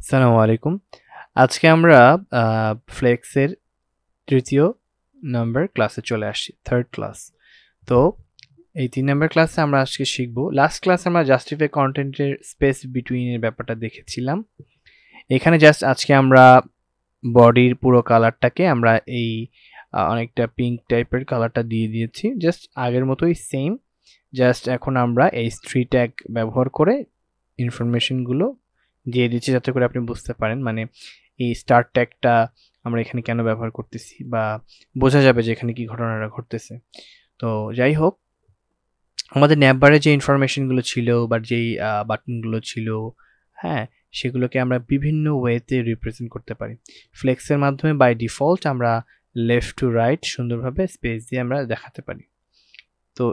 আসসালামু আলাইকুম। আজকে আমরা ফ্লেক্সের ৩য় নাম্বার ক্লাসে চলে আসছি, 3rd ক্লাস। তো এই ৩ নাম্বার ক্লাসে আমরা আজকে শিখব। লাস্ট ক্লাসে আমরা জাস্টিফাই কন্টেন্টের স্পেস বিটুইন এর ব্যাপারটা দেখেছিলাম। এখানে জাস্ট আজকে আমরা বডির পুরো কালারটাকে আমরা এই অনেকটা পিঙ্ক টাইপের কালারটা দিয়ে দিয়েছি, জাস্ট আগের মতোই সেম। জাস্ট এখন আমরা H3 ট্যাগ ব্যবহার করে ইনফরমেশনগুলো দিয়ে দিচ্ছি যাতে করে আপনি বুঝতে পারেন, মানে এই স্টার ট্যাগটা আমরা এখানে কেন ব্যবহার করতেছি বা বোঝা যাবে যে এখানে কি ঘটনাটা ঘটতেছে। তো যাই হোক, আমাদের ন্যাপবারে যে ইনফরমেশনগুলো ছিল বা যেই বাটনগুলো ছিল, হ্যাঁ, সেগুলোকে আমরা বিভিন্ন ওয়েতে রিপ্রেজেন্ট করতে পারি। ফ্লেক্সের মাধ্যমে বাই ডিফল্ট আমরা লেফট টু রাইট সুন্দরভাবে স্পেস দিয়ে আমরা দেখাতে পারি। তো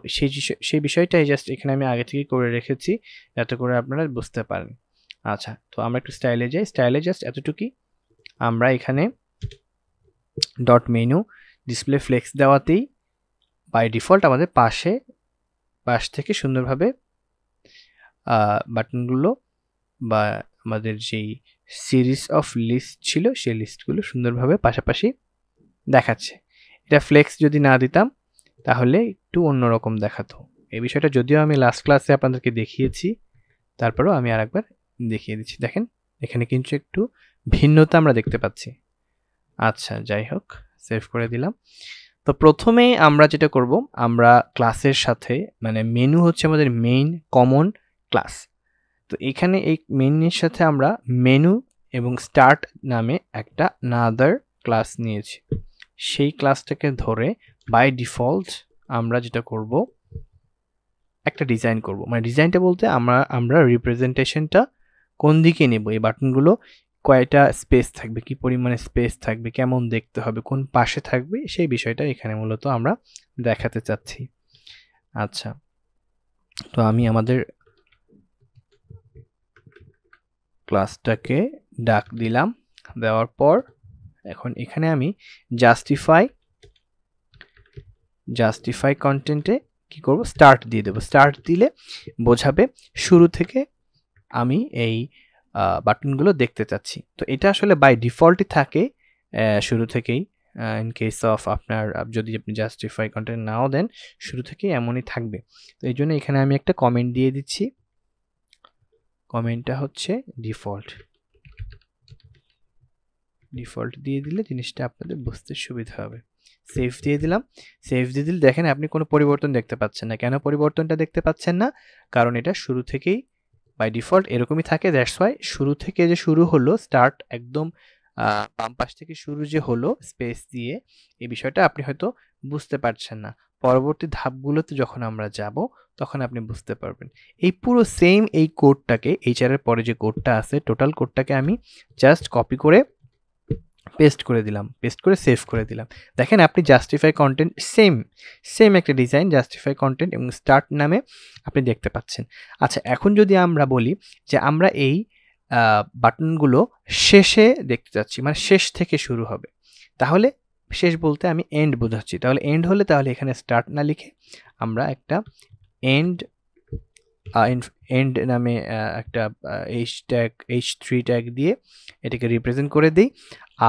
সেই বিষয়টাই জাস্ট এখানে আমি আগে থেকেই করে রেখেছি যাতে করে আপনারা বুঝতে পারেন। আচ্ছা, তো আমরা একটু স্টাইলে যাই। স্টাইলে জাস্ট এতটুকুই, আমরা এখানে ডট মেনু ডিসপ্লে ফ্লেক্স দেওয়াতেই বাই ডিফল্ট আমাদের পাশ থেকে সুন্দরভাবে বাটনগুলো বা আমাদের যেই সিরিজ অফ লিস্ট ছিল সেই লিস্টগুলো সুন্দরভাবে পাশাপাশি দেখাচ্ছে। এটা ফ্লেক্স যদি না দিতাম তাহলে একটু অন্যরকম দেখাতো। এই বিষয়টা যদিও আমি লাস্ট ক্লাসে আপনাদেরকে দেখিয়েছি, তারপরেও আমি আরেকবার দেখিয়ে দিচ্ছি। দেখেন এখানে কিন্তু একটু ভিন্নতা আমরা দেখতে পাচ্ছি। আচ্ছা, যাই হোক, সেভ করে দিলাম। তো প্রথমেই আমরা যেটা করব, আমরা ক্লাসের সাথে, মানে মেনু হচ্ছে আমাদের মেইন কমন ক্লাস। তো এখানে এই মেইনের সাথে আমরা মেনু এবং স্টার্ট নামে একটা নাদার ক্লাস নিয়েছি। সেই ক্লাসটাকে ধরে বাই ডিফল্ট আমরা যেটা করব, একটা ডিজাইন করব। মানে ডিজাইনটা বলতে আমরা রিপ্রেজেন্টেশনটা কোন দিকে নেব, এই বাটনগুলো কয়টা স্পেস থাকবে, কি পরিমাণে স্পেস থাকবে, কেমন দেখতে হবে, কোন পাশে থাকবে, সেই বিষয়টা এখানে মূলত আমরা দেখাতে চাচ্ছি। আচ্ছা, তো আমি আমাদের ক্লাসটাকে ডাক দিলাম। দেওয়ার পর এখন এখানে আমি জাস্টিফাই কন্টেন্টে কি করব, স্টার্ট দিয়ে দেব। স্টার্ট দিলে বোঝাবে শুরু থেকে আমি এই বাটনগুলো দেখতে চাচ্ছি। তো এটা আসলে বাই ডিফল্টই থাকে শুরু থেকেই। ইন কেস অফ আপনার যদি আপনি জাস্টিফাই কন্টেন্ট নাও দেন, শুরু থেকেই এমনই থাকবে। তো এই জন্য এখানে আমি একটা কমেন্ট দিয়ে দিচ্ছি। কমেন্টটা হচ্ছে ডিফল্ট দিয়ে দিলে জিনিসটা আপনাদের বুঝতে সুবিধা হবে। সেভ দিয়ে দিলাম। সেভ দিয়ে দিলে দেখেন আপনি কোনো পরিবর্তন দেখতে পাচ্ছেন না। কেন পরিবর্তনটা দেখতে পাচ্ছেন না? কারণ এটা শুরু থেকেই বাই ডিফল্ট এরকমই থাকে। দ্যাটস ওয়াই শুরু থেকে যে শুরু হলো, স্টার্ট একদম বাম পাশ থেকে শুরু যে হলো স্পেস দিয়ে, এই বিষয়টা আপনি হয়তো বুঝতে পারছেন না। পরবর্তী ধাপগুলোতে যখন আমরা যাব তখন আপনি বুঝতে পারবেন। এই পুরো সেম এই কোডটাকে, এইচআর এর পরে যে কোডটা আছে টোটাল কোডটাকে আমি জাস্ট কপি করে পেস্ট করে দিলাম, পেস্ট করে সেভ করে দিলাম। দেখেন আপনি জাস্টিফাই কন্টেন্ট সেম একটা ডিজাইন, জাস্টিফাই কন্টেন্ট এবং স্টার্ট নামে আপনি দেখতে পাচ্ছেন। আচ্ছা, এখন যদি আমরা বলি যে আমরা এই বাটনগুলো শেষে দেখতে চাচ্ছি, মানে শেষ থেকে শুরু হবে, তাহলে শেষ বলতে আমি এন্ড বোঝাচ্ছি। তাহলে এন্ড হলে তাহলে এখানে স্টার্ট না লিখে আমরা একটা এন্ড নামে একটা H3 ট্যাগ দিয়ে এটাকে রিপ্রেজেন্ট করে দিই।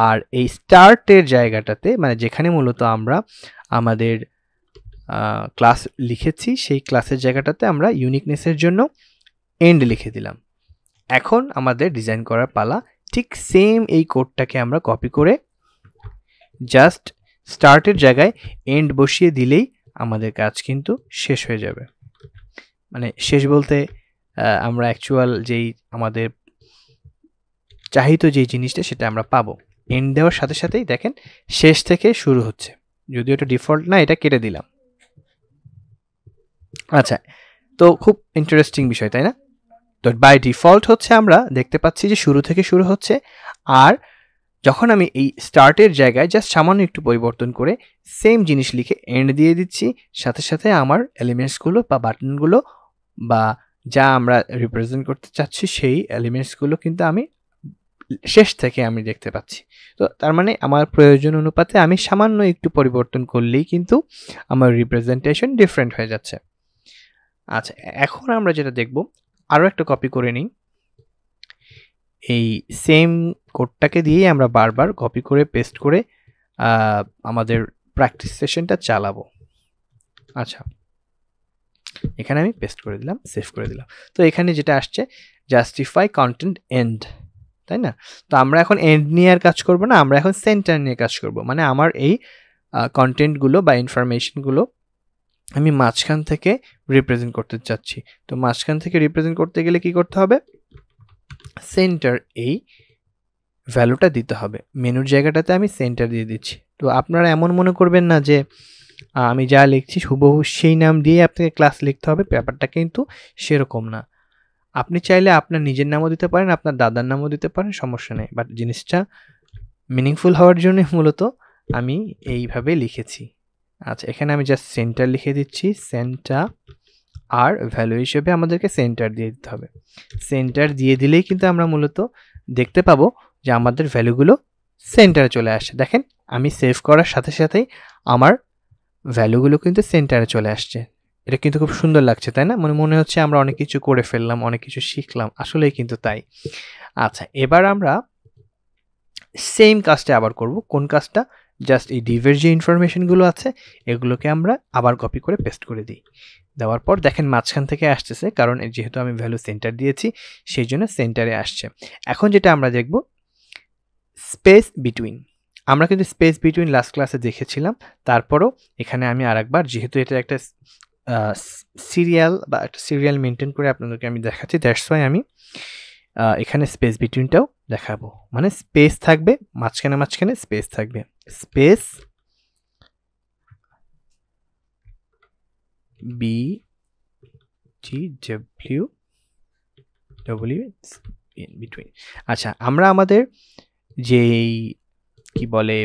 আর এই স্টার্টের জায়গাটাতে, মানে যেখানে মূলত আমরা আমাদের ক্লাস লিখেছি, সেই ক্লাসের জায়গাটাতে আমরা ইউনিকনেসের জন্য এন্ড লিখে দিলাম। এখন আমাদের ডিজাইন করার পালা। ঠিক সেম এই কোডটাকে আমরা কপি করে জাস্ট স্টার্টের জায়গায় এন্ড বসিয়ে দিলেই আমাদের কাজ কিন্তু শেষ হয়ে যাবে। মানে শেষ বলতে আমরা অ্যাকচুয়াল যেই আমাদের চাহিত যেই জিনিসটা সেটা আমরা পাবো। এন্ড দেওয়ার সাথে সাথেই দেখেন শেষ থেকে শুরু হচ্ছে। যদিও এটা ডিফল্ট না, এটা কেটে দিলাম। আচ্ছা, তো খুব ইন্টারেস্টিং বিষয়, তাই না? তো বাই ডিফল্ট হচ্ছে আমরা দেখতে পাচ্ছি যে শুরু থেকে শুরু হচ্ছে। আর যখন আমি এই স্টার্টের জায়গায় জাস্ট সামান্য একটু পরিবর্তন করে সেম জিনিস লিখে এন্ড দিয়ে দিচ্ছি, সাথে সাথে আমার এলিমেন্টসগুলো বা বাটনগুলো বা যা আমরা রিপ্রেজেন্ট করতে চাচ্ছি সেই এলিমেন্টসগুলো কিন্তু আমি শেষ থেকে আমি দেখতে পাচ্ছি। তো তার মানে আমার প্রয়োজন অনুপাতে আমি সামান্য একটু পরিবর্তন করলেই কিন্তু আমার রিপ্রেজেন্টেশন ডিফারেন্ট হয়ে যাচ্ছে। আচ্ছা, এখন আমরা যেটা দেখব, আরও একটা কপি করে নিই। এই সেম কোডটাকে দিয়েই আমরা বারবার কপি করে পেস্ট করে আমাদের প্র্যাকটিস সেশনটা চালাবো। আচ্ছা, এখানে আমি পেস্ট করে দিলাম, সেভ করে দিলাম। তো এখানে যেটা আসছে জাস্টিফাই কন্টেন্ট এন্ড, তাই না? তো আমরা এখন এন্ড নিয়ে আর কাজ করব না, আমরা এখন সেন্টার নিয়ে কাজ করব। মানে আমার এই কন্টেন্টগুলো বা ইনফরমেশনগুলো আমি মাঝখান থেকে রিপ্রেজেন্ট করতে চাচ্ছি। তো মাঝখান থেকে রিপ্রেজেন্ট করতে গেলে কি করতে হবে? সেন্টার এই ভ্যালুটা দিতে হবে। মেনুর জায়গাটাতে আমি সেন্টার দিয়ে দিচ্ছি। তো আপনারা এমন মনে করবেন না যে আমি যা লিখছি হুবহু সেই নাম দিয়ে আপনাকে ক্লাস লিখতে হবে, ব্যাপারটা কিন্তু সেরকম না। আপনি চাইলে আপনার নিজের নামও দিতে পারেন, আপনার দাদার নামও দিতে পারেন, সমস্যা নেই। বাট জিনিসটা মিনিংফুল হওয়ার জন্য মূলত আমি এইভাবে লিখেছি। আচ্ছা, এখানে আমি জাস্ট সেন্টার লিখে দিচ্ছি, সেন্টার, আর ভ্যালু হিসেবে আমাদেরকে সেন্টার দিয়ে দিতে হবে। সেন্টার দিয়ে দিলেই কিন্তু আমরা মূলত দেখতে পাবো যে আমাদের ভ্যালুগুলো সেন্টারে চলে আসে। দেখেন, আমি সেভ করার সাথে সাথেই আমার ভ্যালুগুলো কিন্তু সেন্টারে চলে আসছে। এটা কিন্তু খুব সুন্দর লাগছে, তাই না? মনে হচ্ছে আমরা অনেক কিছু করে ফেললাম, অনেক কিছু শিখলাম, আসলেই কিন্তু তাই। আচ্ছা, এবার আমরা সেম কাজটা আবার করব। কোন কাজটা? জাস্ট এই ডিভের যে ইনফরমেশনগুলো আছে এগুলোকে আমরা আবার কপি করে পেস্ট করে দিই। দেওয়ার পর দেখেন মাঝখান থেকে আসতেছে, কারণ যেহেতু আমি ভ্যালু সেন্টার দিয়েছি সেই জন্য সেন্টারে আসছে। এখন যেটা আমরা দেখব স্পেস বিটুইন। আমরা কিন্তু স্পেস বিটুইন লাস্ট ক্লাসে দেখেছিলাম, তারপরও এখানে আমি আরেকবার, যেহেতু এটা একটা সিরিয়াল বা একটা সিরিয়াল মেনটেন করে আপনাদেরকে আমি দেখাচ্ছি, দ্যাটস ওয়াই আমি এখানে স্পেস বিটুইনটাও দেখাবো। মানে স্পেস থাকবে, মাঝখানে মাঝখানে স্পেস থাকবে, space B G W W between. আচ্ছা, আমরা আমাদের যেই কি বলে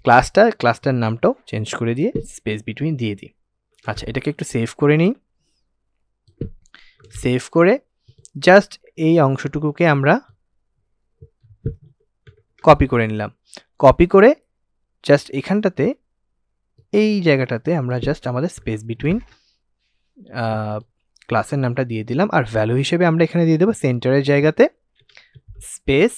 ক্লাসটার নামটাও চেঞ্জ করে দিয়ে স্পেস বিটুইন দিয়ে দিই। আচ্ছা, এটাকে একটু সেভ করে নিই। সেভ করে জাস্ট এই অংশটুকুকে আমরা কপি করে নিলাম। কপি করে জাস্ট এখানটাতে, এই জায়গাটাতে আমরা জাস্ট আমাদের স্পেস বিটুইন ক্লাসের নামটা দিয়ে দিলাম। আর ভ্যালু হিসেবে আমরা এখানে দিয়ে দেবো সেন্টারের জায়গাতে স্পেস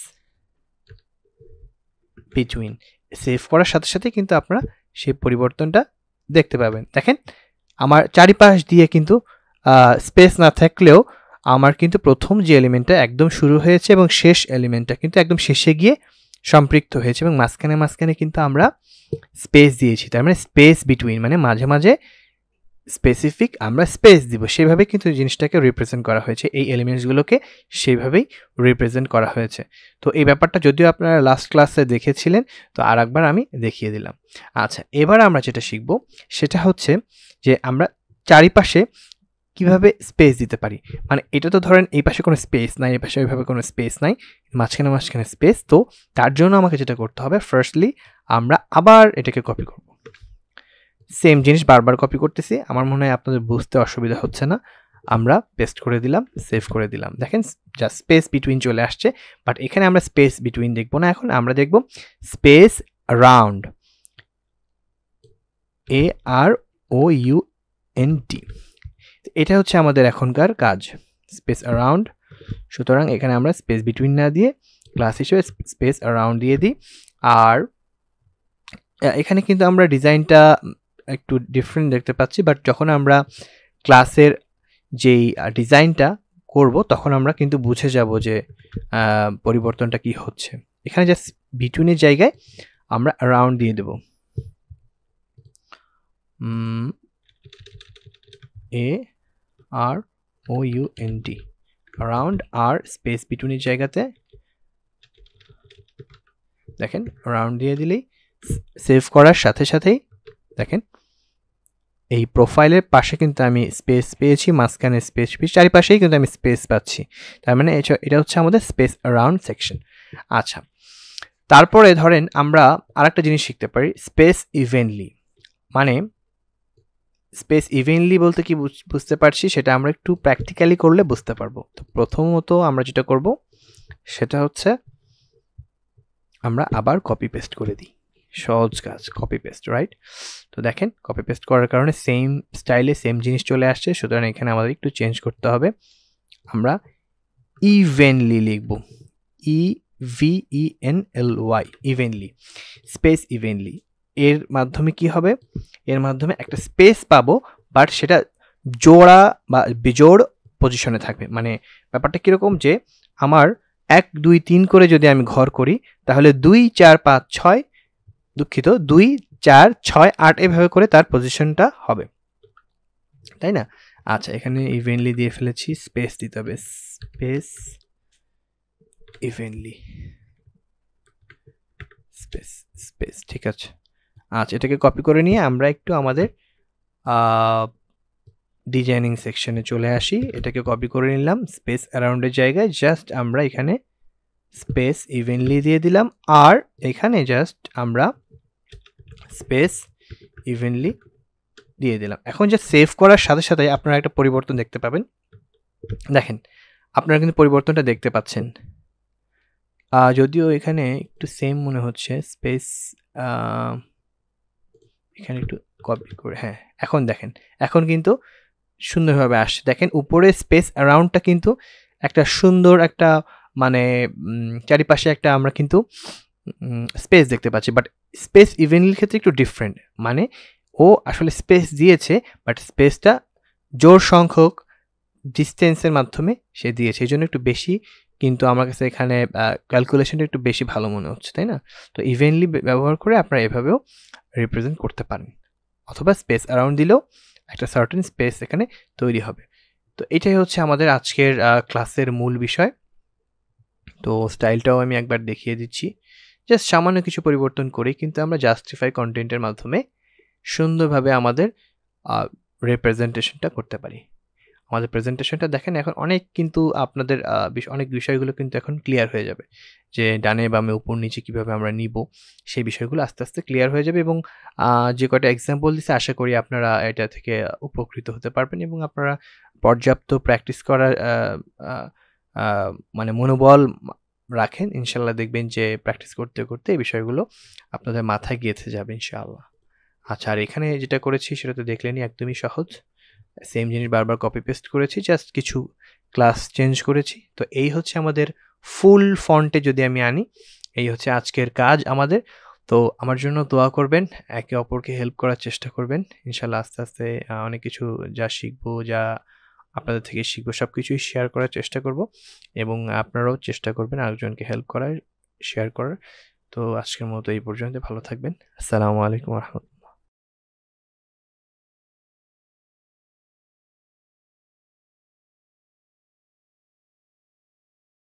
বিটুইন। সেভ করার সাথে সাথে কিন্তু আপনারা সেই পরিবর্তনটা দেখতে পাবেন। দেখেন, আমার চারিপাশ দিয়ে কিন্তু স্পেস না থাকলেও আমার কিন্তু প্রথম যে এলিমেন্টটা একদম শুরু হয়েছে এবং শেষ এলিমেন্টটা কিন্তু একদম শেষে গিয়ে সম্পৃক্ত হয়েছে, এবং মাঝখানে মাঝখানে কিন্তু আমরা স্পেস দিয়েছি। তার মানে স্পেস বিটুইন মানে মাঝে মাঝে স্পেসিফিক আমরা স্পেস দিব, সেভাবে কিন্তু জিনিসটাকে রিপ্রেজেন্ট করা হয়েছে। এই এলিমেন্টসগুলোকে সেইভাবেই রিপ্রেজেন্ট করা হয়েছে। তো এই ব্যাপারটা যদিও আপনারা লাস্ট ক্লাসে দেখেছিলেন, তো আর একবার আমি দেখিয়ে দিলাম। আচ্ছা, এবার আমরা যেটা শিখব সেটা হচ্ছে যে আমরা চারিপাশে কিভাবে স্পেস দিতে পারি। মানে এটা তো ধরেন এই পাশে কোনো স্পেস নাই, এই পাশে ওইভাবে কোনো স্পেস নাই, মাঝখানে মাঝখানে স্পেস। তো তার জন্য আমাকে যেটা করতে হবে, ফার্স্টলি আমরা আবার এটাকে কপি করব। সেম জিনিস বারবার কপি করতেছি, আমার মনে হয় আপনাদের বুঝতে অসুবিধা হচ্ছে না। আমরা পেস্ট করে দিলাম, সেভ করে দিলাম। দেখেন, যা স্পেস বিটুইন চলে আসছে। বাট এখানে আমরা স্পেস বিটুইন দেখবো না, এখন আমরা দেখব স্পেস অ্যারাউন্ড, AROUND। এটা হচ্ছে আমাদের এখনকার কাজ, স্পেস অ্যারাউন্ড। সুতরাং এখানে আমরা স্পেস বিটুইন না দিয়ে ক্লাস হিসেবে স্পেস অ্যারাউন্ড দিয়ে দিই। আর এখানে কিন্তু আমরা ডিজাইনটা একটু ডিফারেন্ট দেখতে পাচ্ছি, বাট যখন আমরা ক্লাসের যেই ডিজাইনটা করব তখন আমরা কিন্তু বুঝে যাব যে পরিবর্তনটা কি হচ্ছে। এখানে জাস্ট বিটুইনের জায়গায় আমরা অ্যারাউন্ড দিয়ে দেব, AROUND, অ্যারাউন্ড। আর স্পেস বিটুইনের জায়গাতে দেখেন অ্যারাউন্ড দিয়ে দিলেই সেভ করার সাথে সাথেই দেখেন এই প্রোফাইলের পাশে কিন্তু আমি স্পেস পেয়েছি, মাঝখানে স্পেস পেয়েছি, চারিপাশেই কিন্তু আমি স্পেস পাচ্ছি। তার মানে এটা হচ্ছে আমাদের স্পেস অ্যারাউন্ড সেকশন। আচ্ছা, তারপরে ধরেন আমরা আরেকটা জিনিস শিখতে পারি, স্পেস ইভেনলি। মানে স্পেস ইভেনলি বলতে কি বুঝতে পারছি সেটা আমরা একটু প্র্যাকটিক্যালি করলে বুঝতে পারবো। তো প্রথমত আমরা যেটা করব সেটা হচ্ছে আমরা আবার কপি পেস্ট করে দিই। সহজ কাজ, কপি পেস্ট, রাইট? তো দেখেন, কপি পেস্ট করার কারণে সেম স্টাইলে সেম জিনিস চলে আসছে। সুতরাং এখানে আমাদের একটু চেঞ্জ করতে হবে, আমরা ইভেনলি লিখব। EVENLY, evenly, space evenly. এর মাধ্যমে কি হবে, এর মাধ্যমে একটা স্পেস পাবো, বাট সেটা জোড়া বা বিজোড় পজিশনে থাকবে। মানে ব্যাপারটা কীরকম, যে আমার 1 2 3 করে যদি আমি ঘর করি, তাহলে 2 4 5 6, দুঃখিত, 2 4 6 8 এভাবে করে তার পজিশনটা হবে, তাই না? আচ্ছা, এখানে ইভেনলি দিয়ে ফেলেছি, স্পেস দিতে হবে, স্পেস ইভেনলি, স্পেস স্পেস, ঠিক আছে। আচ্ছা, এটাকে কপি করে নিয়ে আমরা একটু আমাদের ডিজাইনিং সেকশনে চলে আসি। এটাকে কপি করে নিলাম, স্পেস অ্যারাউন্ডের জায়গায় জাস্ট আমরা এখানে স্পেস ইভেনলি দিয়ে দিলাম, আর এখানে জাস্ট আমরা স্পেস ইভেনলি দিয়ে দিলাম। এখন যে সেভ করার সাথে সাথে আপনারা একটা পরিবর্তন দেখতে পাবেন। দেখেন, আপনারা কিন্তু পরিবর্তনটা দেখতে পাচ্ছেন, যদিও এখানে একটু সেম মনে হচ্ছে, স্পেস এখানে একটু কপি করে, হ্যাঁ, এখন দেখেন, এখন কিন্তু সুন্দরভাবে আসছে। দেখেন উপরে স্পেস অ্যারাউন্ডটা কিন্তু একটা সুন্দর একটা, মানে চারিপাশে একটা আমরা কিন্তু স্পেস দেখতে পাচ্ছি, বাট স্পেস ইভেনলির ক্ষেত্রে একটু ডিফারেন্ট। মানে ও আসলে স্পেস দিয়েছে, বাট স্পেসটা জোর সংখ্যক ডিস্টেন্সের মাধ্যমে সে দিয়েছে, এই জন্য একটু বেশি, কিন্তু আমার কাছে এখানে ক্যালকুলেশনটা একটু বেশি ভালো মনে হচ্ছে, তাই না? তো ইভেনলি ব্যবহার করে আপনারা এভাবেও রিপ্রেজেন্ট করতে পারেন, অথবা স্পেস অ্যারাউন্ড দিলেও একটা সার্টেন স্পেস এখানে তৈরি হবে। তো এটাই হচ্ছে আমাদের আজকের ক্লাসের মূল বিষয়। তো স্টাইলটাও আমি একবার দেখিয়ে দিচ্ছি, জাস্ট সামান্য কিছু পরিবর্তন করে কিন্তু আমরা জাস্টিফাই কন্টেন্টের মাধ্যমে সুন্দরভাবে আমাদের রিপ্রেজেন্টেশনটা করতে পারি। আমাদের প্রেজেন্টেশনটা দেখেন এখন অনেক, কিন্তু আপনাদের অনেক বিষয়গুলো কিন্তু এখন ক্লিয়ার হয়ে যাবে, যে ডানে বামে উপর নিচে কীভাবে আমরা নিব, সেই বিষয়গুলো আস্তে আস্তে ক্লিয়ার হয়ে যাবে। এবং যে কয়টা এক্সাম্পল দিচ্ছে, আশা করি আপনারা এটা থেকে উপকৃত হতে পারবেন, এবং আপনারা পর্যাপ্ত প্র্যাকটিস করার মানে মনোবল রাখেন, ইনশাল্লাহ দেখবেন যে প্র্যাকটিস করতে করতে এই বিষয়গুলো আপনাদের মাথায় গেঁথে যাবে ইনশাআল্লাহ। আচ্ছা, আর এখানে যেটা করেছি সেটা তো দেখলেনই, একদমই সহজ, সেম জিনিস বারবার কপি পেস্ট করেছি, জাস্ট কিছু ক্লাস চেঞ্জ করেছি। তো এই হচ্ছে আমাদের ফুল ফন্টে যদি আমি আনি, এই হচ্ছে আজকের কাজ আমাদের। তো আমার জন্য দোয়া করবেন, একে অপরকে হেল্প করার চেষ্টা করবেন, ইনশাল্লাহ আস্তে আস্তে অনেক কিছু যা শিখবো, যা আপনাদের থেকে শিখবো, সব কিছুই শেয়ার করার চেষ্টা করব, এবং আপনারাও চেষ্টা করবেন আরেকজনকে হেল্প করার, শেয়ার করার। তো আজকের মতো এই পর্যন্ত, ভালো থাকবেন। আসসালামু আলাইকুম রহমতুল্লাহ।